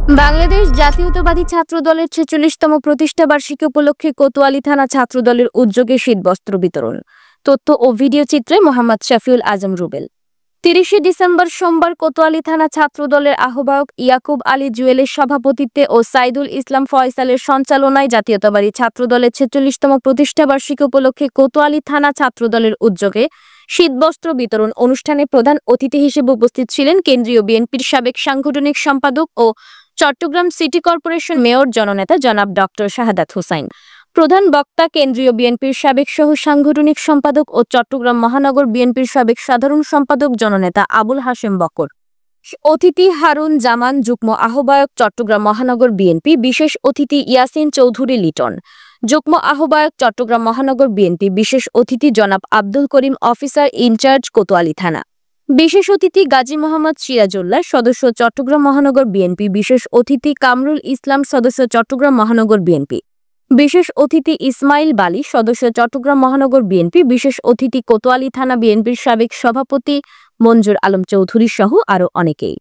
বাংলাদেশ জাতীয়তাবাদী ছাত্রদলের ৪৬তম প্রতিষ্ঠা বার্ষিকী উপলক্ষে কোতোয়ালী থানা ছাত্রদলের উদ্যোগে শীতবস্ত্র বিতরণ। তথ্য ও ভিডিও চিত্রে মোহাম্মদ শফিউল আজম রুবেল। ৩০শে ডিসেম্বর সোমবার কোতোয়ালী থানা ছাত্রদলের আহ্বায়ক ইয়াকুব আলী জুয়েলের সভাপতিত্বে ও সাইদুল ইসলাম ফয়সালের সঞ্চালনায় জাতীয়তাবাদী ছাত্রদলের ৪৬তম প্রতিষ্ঠা বার্ষিকী উপলক্ষে কোতোয়ালী থানা ছাত্রদলের উদ্যোগে শীতবস্ত্র বিতরণ অনুষ্ঠানে প্রধান অতিথি হিসেবে উপস্থিত ছিলেন কেন্দ্রীয় বিএনপির সাবেক সাংগঠনিক সম্পাদক ও চট্টগ্রাম সিটি কর্পোরেশন মেয়র জননেতা জনাব ডক্টর শাহাদাত হোসাইন। প্রধান বক্তা কেন্দ্রীয় বিএনপির সাবেক সহ সাংগঠনিক সম্পাদক ও চট্টগ্রাম মহানগর বিএনপির সাবেক সাধারণ সম্পাদক জননেতা আবুল হাশেম বকর। অতিথি হারুন জামান, যুগ্ম আহ্বায়ক চট্টগ্রাম মহানগর বিএনপি। বিশেষ অতিথি ইয়াসিন চৌধুরী লিটন, যুগ্ম আহ্বায়ক চট্টগ্রাম মহানগর বিএনপি। বিশেষ অতিথি জনাব আব্দুল করিম, অফিসার ইনচার্জ কোতোয়ালী থানা। বিশেষ অতিথি গাজী মোহাম্মদ সিরাজউল্লাহ, সদস্য চট্টগ্রাম মহানগর বিএনপি। বিশেষ অতিথি কামরুল ইসলাম, সদস্য চট্টগ্রাম মহানগর বিএনপি। বিশেষ অতিথি ইসমাইল বালী, সদস্য চট্টগ্রাম মহানগর বিএনপি। বিশেষ অতিথি কোতোয়ালী থানা বিএনপির সাবেক সভাপতি মঞ্জুর আলম চৌধুরী সহ আরও অনেকেই।